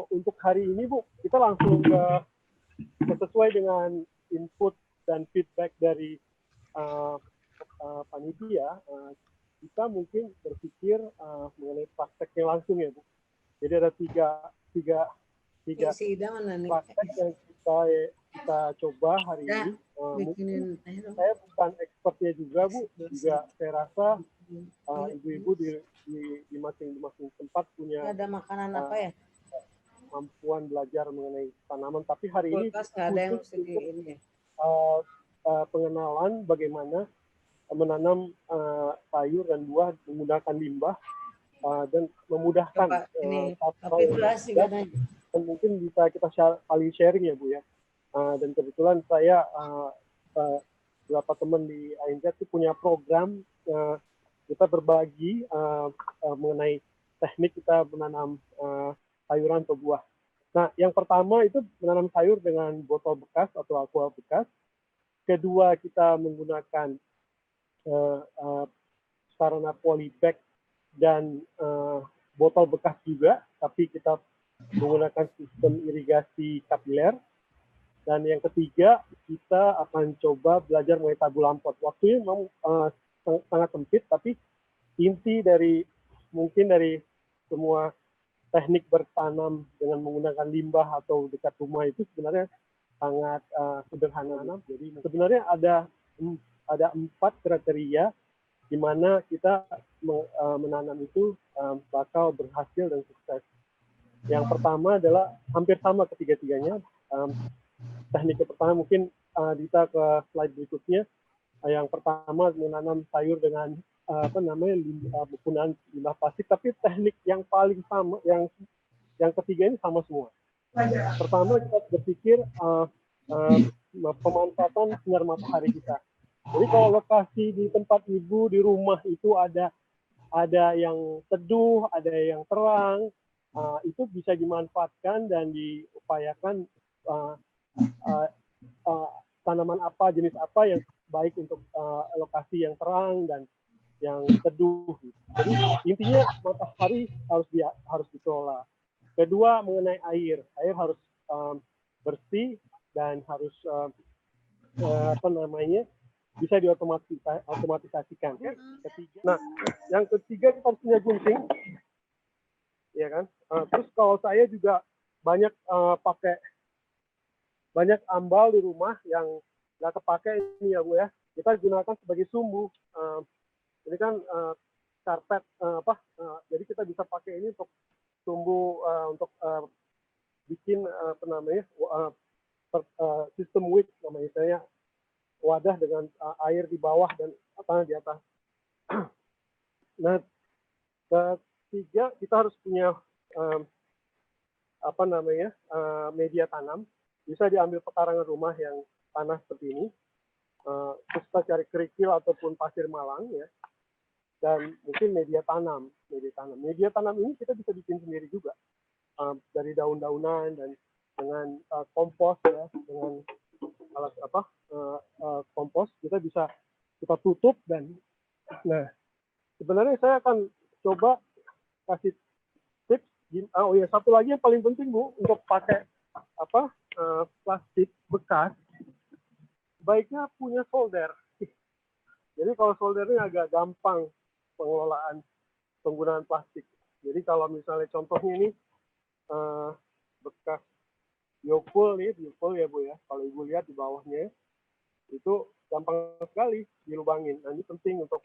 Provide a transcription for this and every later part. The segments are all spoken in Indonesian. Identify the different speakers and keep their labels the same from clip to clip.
Speaker 1: untuk hari ini Bu, kita langsung sesuai dengan input dan feedback dari panitia, kita mungkin berpikir mengenai prakteknya langsung ya Bu. Jadi ada tiga praktek yang kita coba hari ini. Mungkin saya bukan expertnya juga Bu, juga saya rasa ibu-ibu di masing-masing tempat punya
Speaker 2: ada makanan apa ya?
Speaker 1: Kemampuan belajar mengenai tanaman. Tapi hari ini khusus untuk pengenalan bagaimana menanam sayur dan buah menggunakan limbah dan memudahkan dan mungkin bisa kita saling sharing ya Bu ya. Dan kebetulan saya beberapa teman di ANZ itu punya program kita berbagi mengenai teknik kita menanam sayuran atau buah. Nah, yang pertama itu menanam sayur dengan botol bekas atau aqua bekas. Kedua, kita menggunakan sarana polybag dan botol bekas juga, tapi kita menggunakan sistem irigasi kapiler. Dan yang ketiga, kita akan coba belajar mengenai tabu lampot. Waktunya memang sangat sempit, tapi inti dari mungkin dari semua teknik bertanam dengan menggunakan limbah atau dekat rumah itu sebenarnya sangat sederhana. Jadi sebenarnya ada 4 kriteria di mana kita menanam itu bakal berhasil dan sukses. Yang pertama adalah hampir sama ketiga-tiganya. Teknik pertama mungkin Dita ke slide berikutnya. Yang pertama menanam sayur dengan penggunaan limbah plastik, tapi teknik yang paling sama, yang ketiga ini sama semua. Pertama kita berpikir pemanfaatan sinar matahari kita. Jadi kalau lokasi di tempat ibu di rumah itu ada yang teduh, ada yang terang, itu bisa dimanfaatkan dan diupayakan tanaman apa, jenis apa yang baik untuk lokasi yang terang dan yang teduh. Jadi intinya matahari harus dikelola. Kedua mengenai air harus bersih dan harus bisa diotomatisasikan. Nah, yang ketiga kita harus punya gunting, ya kan? Terus kalau saya juga banyak pakai banyak ambal di rumah yang nggak kepake ini ya Bu ya. Kita gunakan sebagai sumbu. Ini kan karpet jadi kita bisa pakai ini untuk sumbu untuk bikin sistem wick namanya, saya wadah dengan air di bawah dan tanah di atas. Nah, ketiga kita harus punya media tanam. Bisa diambil pekarangan rumah yang tanah seperti ini. Terus kita cari kerikil ataupun pasir malang ya. Dan mungkin media tanam. Media tanam ini kita bisa bikin sendiri juga. Dari daun-daunan dan dengan kompos ya, dengan alat kompos kita bisa kita tutup. Dan nah sebenarnya saya akan coba kasih tips. Satu lagi yang paling penting Bu, untuk pakai plastik bekas baiknya punya solder. Jadi kalau soldernya agak gampang pengelolaan penggunaan plastik. Jadi kalau misalnya contohnya ini bekas Yokul ya Bu ya. Kalau Ibu lihat di bawahnya itu gampang sekali dilubangin. Nah, ini penting untuk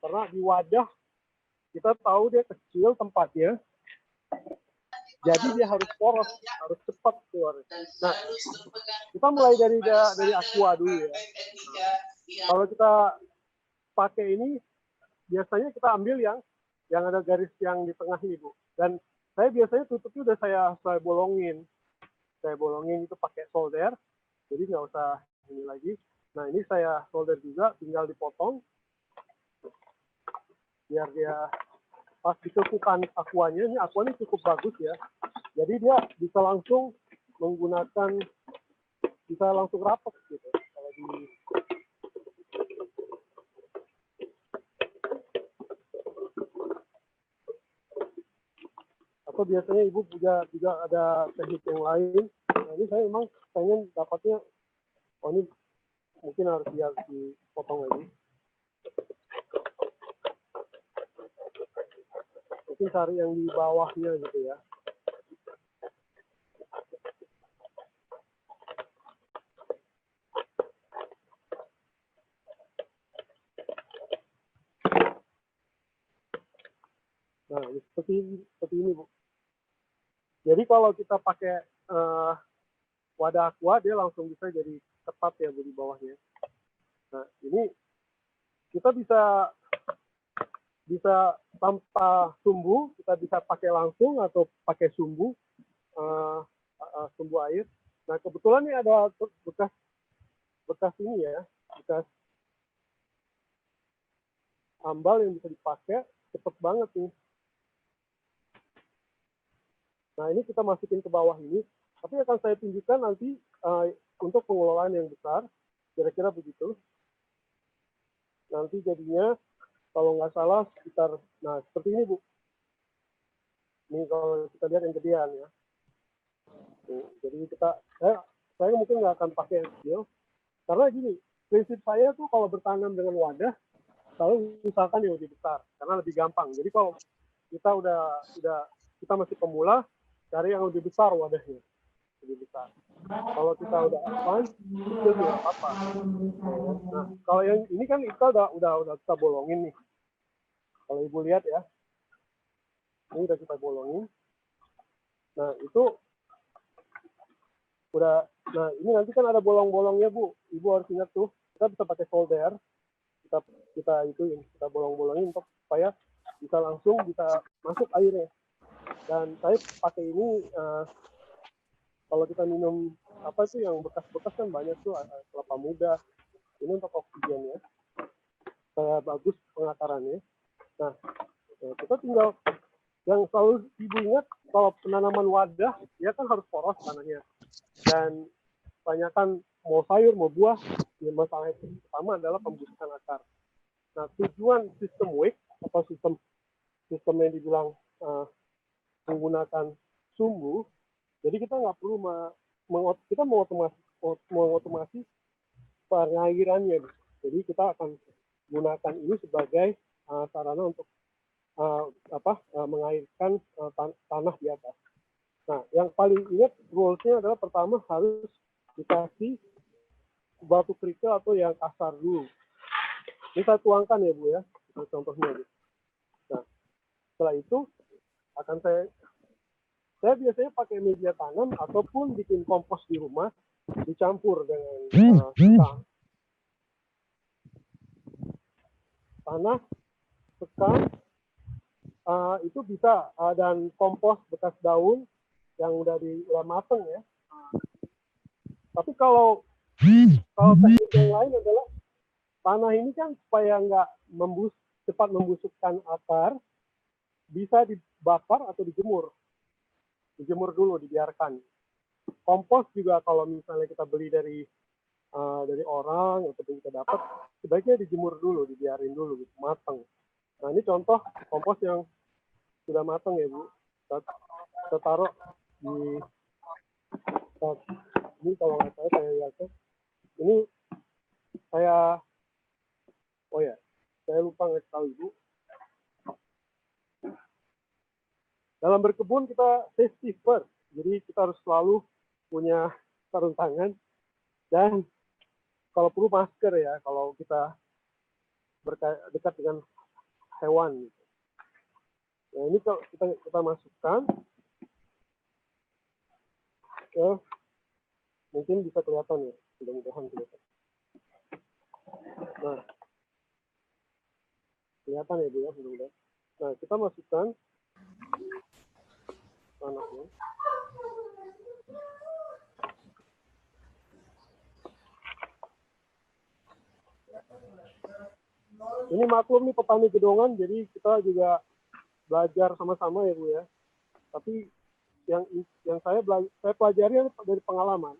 Speaker 1: karena di wadah kita tahu dia kecil tempatnya. Jadi dia harus poros, harus cepat keluar. Nah, kita mulai dari aqua dulu ya. Kalau kita pakai ini, biasanya kita ambil yang ada garis yang di tengah ini Bu. Dan saya biasanya tutupnya udah saya bolongin. Saya bolongin itu pakai solder, jadi nggak usah ini lagi. Nah ini saya solder juga, tinggal dipotong biar dia pas dikukukan aquanya. Ini aquanya cukup bagus ya, jadi dia bisa langsung menggunakan, bisa langsung rapat gitu. Kalau di atau biasanya Ibu juga ada teknik yang lain. Nah, ini saya memang pengen dapatnya, oh ini mungkin harus dipotong lagi. Mungkin cari yang di bawahnya gitu ya. Nah, seperti ini, Bu. Jadi kalau kita pakai wadah aqua, dia langsung bisa jadi ketat ya, Bu, di bawahnya. Nah, ini kita bisa tanpa sumbu, kita bisa pakai langsung atau pakai sumbu, sumbu air. Nah, kebetulan ini ada bekas ini ya, bekas ambal yang bisa dipakai, cepet banget nih. Nah, ini kita masukin ke bawah ini, tapi akan saya tunjukkan nanti untuk pengelolaan yang besar, kira-kira begitu. Nanti jadinya, kalau nggak salah, sekitar, nah seperti ini, Bu. Ini kalau kita lihat yang gedean ya. Jadi saya mungkin nggak akan pakai yang kecil, karena gini, prinsip saya tuh kalau bertanam dengan wadah, selalu usahakan yang lebih besar, karena lebih gampang. Jadi kalau kita masih pemula, cari yang lebih besar wadahnya, lebih besar. Kalau kita udah advance, itu tidak apa-apa. Nah, kalau yang ini kan kita udah kita bolongin nih. Kalau Ibu lihat ya, ini udah kita bolongin. Nah, itu udah. Nah, ini nanti kan ada bolong-bolongnya, Bu. Ibu harus ingat tuh, kita bisa pakai solder. Kita bolong-bolongin untuk supaya bisa langsung bisa masuk airnya. Dan saya pakai ini kalau kita minum apa sih yang bekas-bekas kan banyak tuh, kelapa muda. Ini untuk oksigennya, bagus pengakarannya. Nah, kita tinggal yang selalu Ibu ingat kalau penanaman wadah, ya kan harus poros tanahnya. Dan kebanyakan mau sayur mau buah, ya masalah yang pertama adalah pembusukan akar. Nah, tujuan sistem WIC atau sistem yang dibilang menggunakan sumbu, jadi kita nggak perlu kita mengotomasi pengairannya. Jadi kita akan gunakan ini sebagai sarana untuk mengairkan tanah di atas. Nah, yang paling ingat rules-nya adalah pertama harus dikasih batu kerikil atau yang kasar dulu. Ini saya tuangkan ya, Bu ya, contohnya. Nah, setelah itu akan saya biasanya pakai media tanam ataupun bikin kompos di rumah, dicampur dengan tanah, sekam, itu bisa, dan kompos bekas daun yang udah mateng ya. Tapi kalau teknik yang lain adalah tanah ini kan supaya nggak cepat membusukkan akar, bisa dibakar atau dijemur. Dijemur dulu, dibiarkan. Kompos juga kalau misalnya kita beli dari orang atau kita dapat, sebaiknya dijemur dulu, dibiarin dulu gitu, matang. Nah, ini contoh kompos yang sudah matang ya, Bu. Kita taruh di ini, kalau nggak salah saya lihat ini saya lupa ngasih tahu Ibu. Dalam berkebun kita safety first, jadi kita harus selalu punya sarung tangan dan kalau perlu masker ya kalau kita dekat dengan hewan. Gitu. Nah, ini kalau kita masukkan, mungkin bisa kelihatan ya, mudah-mudahan kelihatan. Nah, kelihatan ya Bu ya, mudah-mudahan. Nah, kita masukkan tanahnya. Ini maklum nih petani gedongan, jadi kita juga belajar sama-sama ya Bu ya. Tapi yang saya pelajari dari pengalaman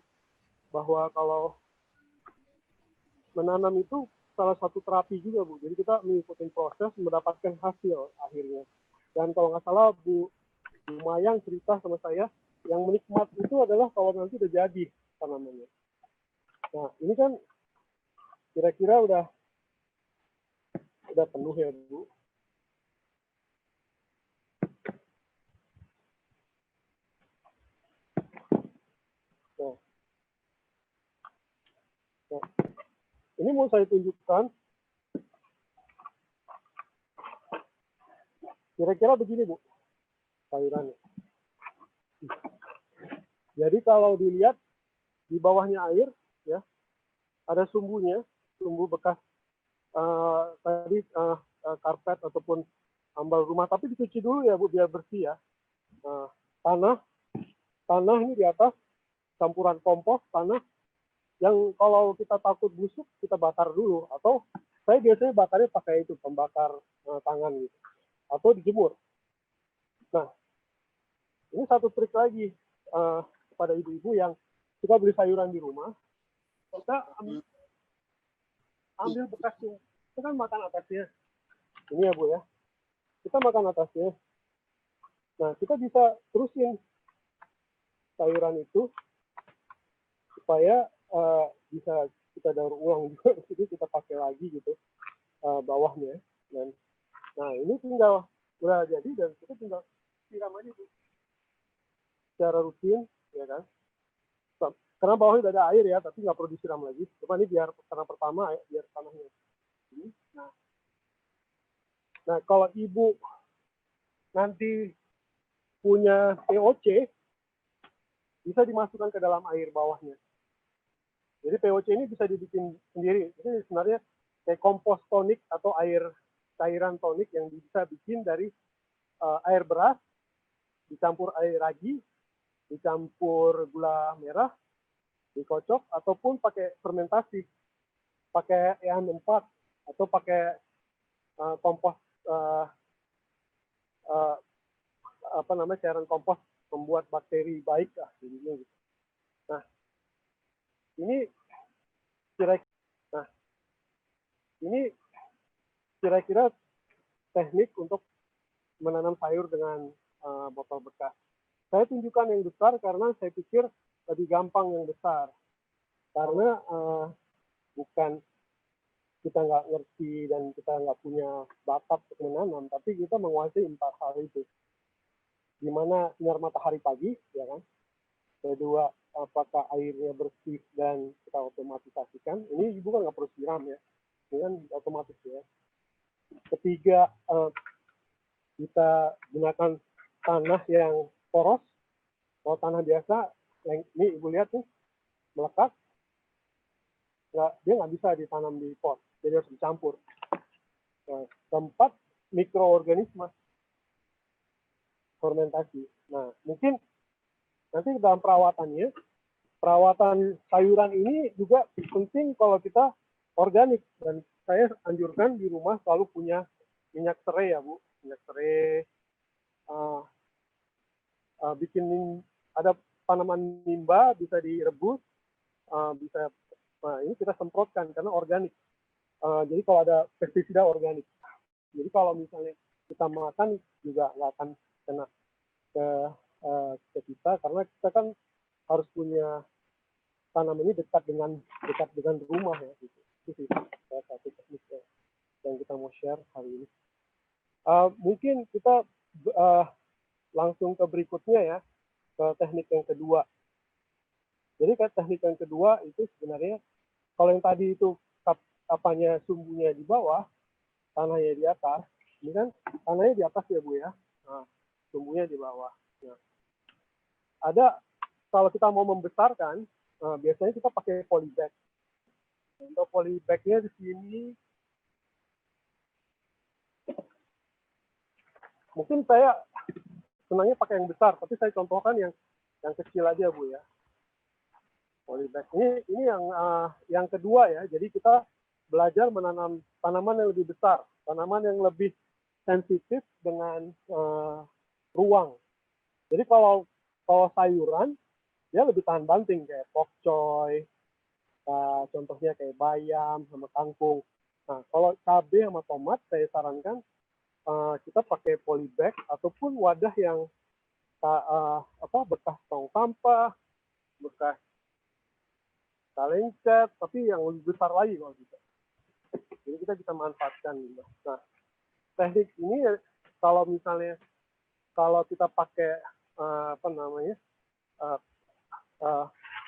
Speaker 1: bahwa kalau menanam itu salah satu terapi juga Bu. Jadi kita mengikuti proses mendapatkan hasil akhirnya. Dan kalau nggak salah Bu lumayan cerita sama saya. Yang menikmat itu adalah kalau nanti udah jadi tanamannya. Nah, ini kan kira-kira udah penuh ya, Bu. Nah, ini mau saya tunjukkan. Kira-kira begini, Bu, sayurannya. Jadi kalau dilihat di bawahnya air, ya, ada sumbunya, sumbu bekas tadi karpet ataupun ambal rumah. Tapi dicuci dulu ya, Bu, biar bersih ya. Tanah ini di atas, campuran kompos, tanah. Yang kalau kita takut busuk, kita bakar dulu. Atau saya biasanya bakarnya pakai itu, pembakar tangan gitu. Atau dijemur. Nah, ini satu trik lagi kepada ibu-ibu yang suka beli sayuran di rumah. Kita ambil bekasnya. Kita kan makan atasnya. Ini ya, Bu ya. Kita makan atasnya. Nah, kita bisa terusin sayuran itu supaya bisa kita daur ulang juga. Jadi kita pakai lagi gitu bawahnya. Dan nah, ini tinggal udah jadi dan kita tinggal siram aja tuh secara rutin, ya kan? Karena bawahnya udah ada air ya, tapi nggak perlu disiram lagi. Cuma ini biar karena pertama biar tanahnya. Nah, kalau ibu nanti punya POC, bisa dimasukkan ke dalam air bawahnya. Jadi POC ini bisa dibikin sendiri. Ini sebenarnya kayak kompos tonik atau air cairan tonik yang bisa bikin dari air beras, dicampur air ragi, dicampur gula merah, dikocok, ataupun pakai fermentasi, pakai EN4, atau pakai kompos, apa namanya, cairan kompos membuat bakteri baik lah. Gitu. Nah, ini kira-kira teknik untuk menanam sayur dengan botol bekas. Saya tunjukkan yang besar karena saya pikir lebih gampang yang besar. Karena bukan kita nggak ngerti dan kita nggak punya bakat untuk menanam, tapi kita menguasai 4 hal itu. Gimana sinar matahari pagi, ya kan? Kedua, apakah airnya bersih dan kita otomatisasikan. Ini ibu kan nggak perlu siram ya, ini kan otomatis ya. Ketiga, kita gunakan tanah yang poros. Kalau tanah biasa, ini ibu lihat nih, melekat, dia nggak bisa ditanam di pot, jadi harus dicampur. Nah, keempat, mikroorganisme fermentasi. Nah, mungkin nanti dalam perawatannya, perawatan sayuran ini juga penting kalau kita organik. Dan saya anjurkan di rumah selalu punya minyak serai ya, Bu. Minyak serai, bikin ada tanaman nimba, bisa direbus, bisa, nah ini kita semprotkan karena organik. Jadi kalau ada pestisida organik. Jadi kalau misalnya kita makan juga nggak akan kena ke kita, karena kita kan harus punya tanaman ini dekat dengan rumah ya. Gitu. Itu sih salah satu teknik yang kita mau share hari ini. Mungkin kita langsung ke berikutnya ya, ke teknik yang kedua. Jadi ke teknik yang kedua itu sebenarnya kalau yang tadi itu apanya sumbunya di bawah, tanahnya di atas. Ini kan tanahnya di atas ya, Bu ya. Nah, sumbunya di bawah. Nah, ada kalau kita mau membesarkan, biasanya kita pakai polybag. Untuk polybagnya di sini, mungkin saya senangnya pakai yang besar, tapi saya contohkan yang kecil aja, Bu ya. Polybag ini yang kedua ya. Jadi kita belajar menanam tanaman yang lebih besar, tanaman yang lebih sensitif dengan ruang. Jadi kalau sayuran dia lebih tahan banting kayak pokcoy, contohnya kayak bayam sama kangkung. Nah, kalau cabai sama tomat saya sarankan kita pakai polybag ataupun wadah yang bekas tong sampah, bekas kaleng cat, tapi yang lebih besar lagi kalau gitu. Jadi kita bisa manfaatkan. Nah, teknik ini kalau misalnya kalau kita pakai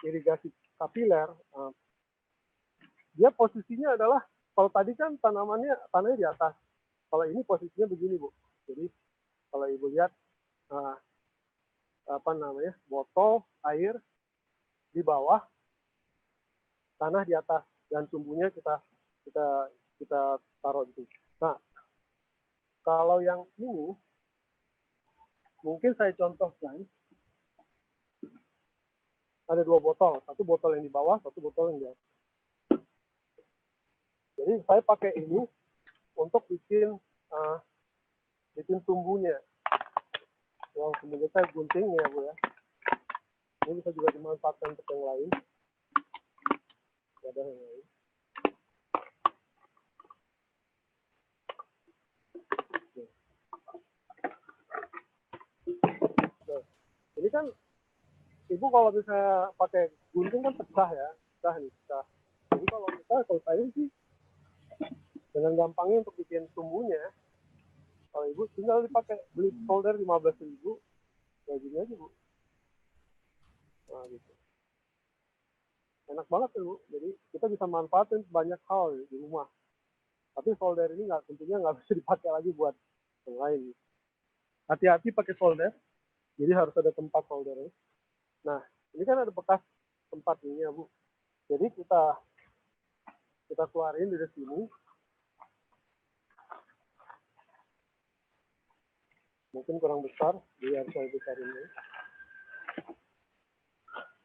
Speaker 1: irigasi kapiler, dia posisinya adalah kalau tadi kan tanahnya di atas. Kalau ini posisinya begini, Bu. Jadi kalau Ibu lihat botol air di bawah, tanah di atas, dan tumbuhnya kita taruh di sini. Nah, kalau yang ini mungkin saya contohkan, ada 2 botol, satu botol yang di bawah, satu botol yang di atas. Jadi saya pakai ini untuk bikin tumbuhnya. Yang kemudian saya gunting ya, Bu ya. Ini bisa juga dimanfaatkan untuk yang lain. Ada yang lain. Nah, ini kan Ibu kalau bisa pakai gunting kan pecah ya, pecah. Jadi kalau saya sih dengan gampangnya untuk bikin tumbuhnya, kalau Ibu tinggal dipakai beli solder 15.000, kayak gini aja, Bu. Nah, gitu. Enak banget ya, Bu. Jadi kita bisa manfaatin banyak hal di rumah. Tapi solder ini tentunya nggak bisa dipakai lagi buat yang lain. Hati-hati pakai solder. Jadi harus ada tempat soldernya. Nah, ini kan ada bekas tempat ini ya, Bu. Jadi kita keluarin dari sini. Mungkin kurang besar, jadi harus saya besarin ini.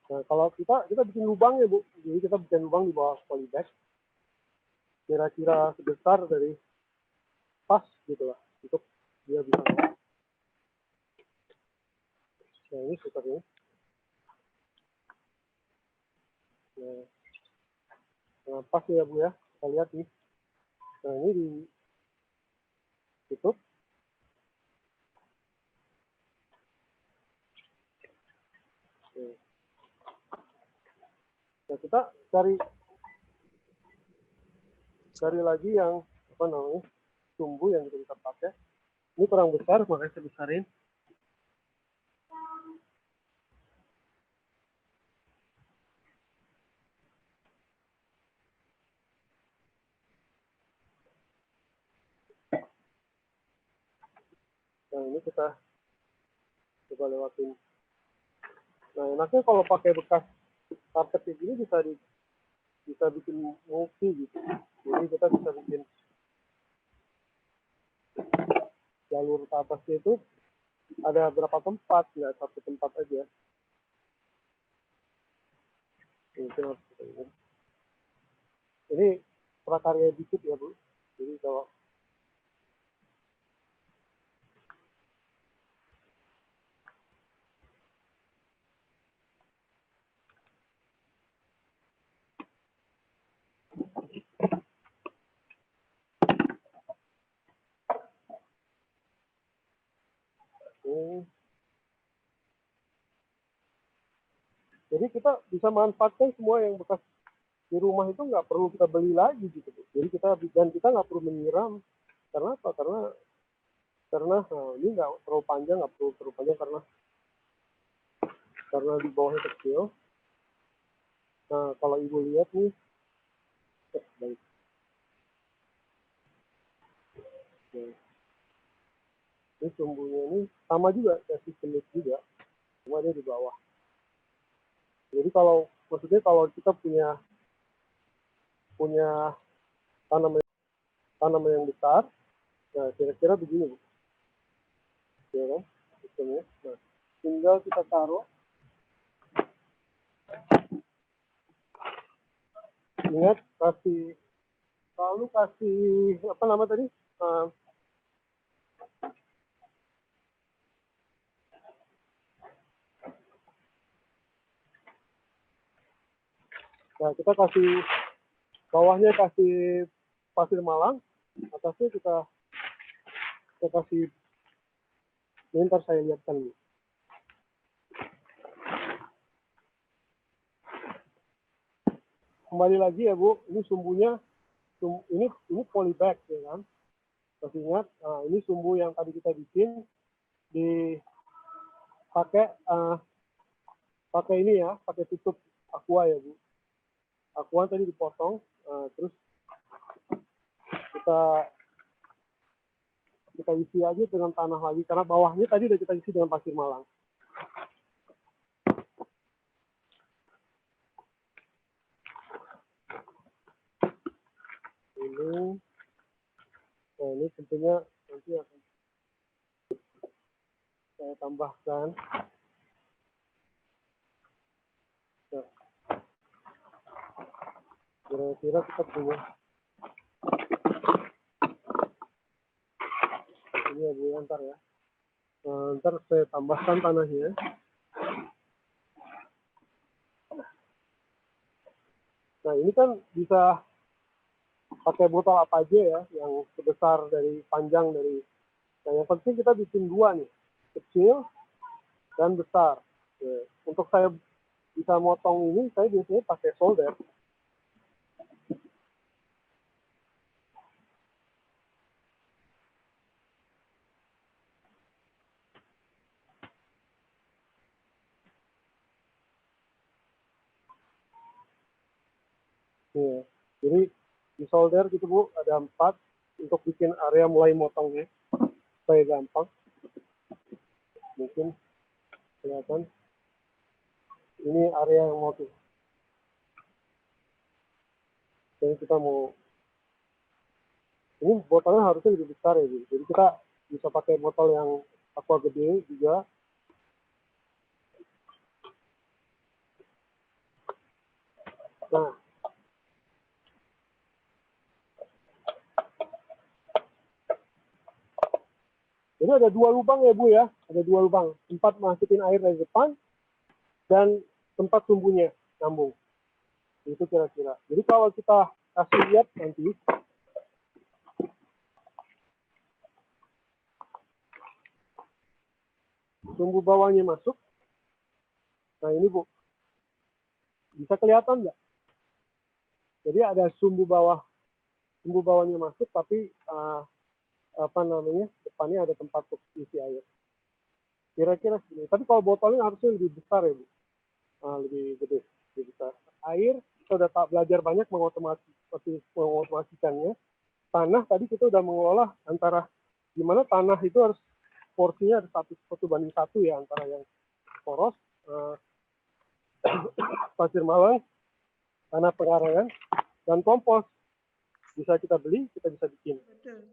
Speaker 1: Nah, kalau kita bikin lubang ya, Bu. Jadi kita bikin lubang di bawah polybag. Kira-kira sebesar dari pas gitu lah, untuk dia bisa keluar. Nah, ini seperti ini. Nah, pas ya, Bu ya. Kita lihat nih. Nah, ini ditutup. Nah, kita cari lagi yang tumbuh yang kita pakai. Ini kurang besar, makanya saya besarin. Nah, ini kita coba lewatin. Nah, enaknya kalau pakai bekas karpet kayak gini bisa bikin multi gitu. Jadi kita bisa bikin jalur ke atasnya itu ada berapa tempat, nggak satu tempat aja. Ini prakarya dikit ya, Bu. Jadi kalau jadi kita bisa manfaatkan semua yang bekas di rumah itu, nggak perlu kita beli lagi gitu. Jadi kita nggak perlu menyiram. Karena apa? Karena ini nggak terlalu panjang, nggak perlu terlalu panjang karena di bawahnya kecil. Nah, kalau Ibu lihat nih, baik. Nah, ini tumbuhnya ini sama juga kayak sistemik juga, cuma dia di bawah. Jadi maksudnya kalau kita punya tanaman yang besar, nah kira-kira begini, Bu. Ya kan? Sistemnya. Nah, tinggal kita taruh. Ingat selalu kasih tadi? Nah, kita bawahnya kasih pasir malang, atasnya kita kasih, ini ntar saya lihatkan. kembali lagi ya Bu, ini sumbunya ini polybag ya kan. Masih ingat, ini sumbu yang tadi kita bikin dipakai pakai ini ya, pakai tutup aqua ya Bu. Aqua tadi dipotong, terus kita isi aja dengan tanah lagi karena bawahnya tadi udah kita isi dengan pasir malang. Ini tentunya nanti akan saya tambahkan. Nah, kira-kira kita punya ini ya Bu, ntar ya. Ntar saya tambahkan tanahnya. Nah ini kan bisa pakai botol apa aja ya, yang sebesar dari panjang dari. Nah yang penting kita bikin dua nih, kecil dan besar. Ya. Untuk saya bisa motong ini, saya biasanya pakai solder. Ya. Jadi di solder gitu Bu, ada 4 untuk bikin area mulai motongnya supaya gampang. Mungkin kelihatan ini area yang mau tuh. Jadi kita mau, ini botolnya harusnya lebih besar ya Bu. Jadi kita bisa pakai botol yang aqua gede juga. Nah, jadi ada 2 lubang ya Bu ya, ada 2 lubang, tempat masukin air dari depan dan tempat sumbunya nyambung. Itu kira-kira. Jadi kalau kita kasih lihat nanti, sumbu bawahnya masuk. Nah ini Bu, bisa kelihatan nggak? Jadi ada sumbu bawahnya masuk, tapi apa namanya, depannya ada tempat untuk isi air. Kira-kira segini. Tapi kalau botolnya harusnya lebih besar ya Bu, lebih gede, lebih besar. Air kita udah belajar banyak mengotomasikannya. Tanah tadi kita udah mengolah antara gimana tanah itu harus porsinya ada 1:1 ya, antara yang poros, pasir malang, tanah pengarangan, dan kompos. Bisa kita beli, kita bisa bikin.
Speaker 2: Betul.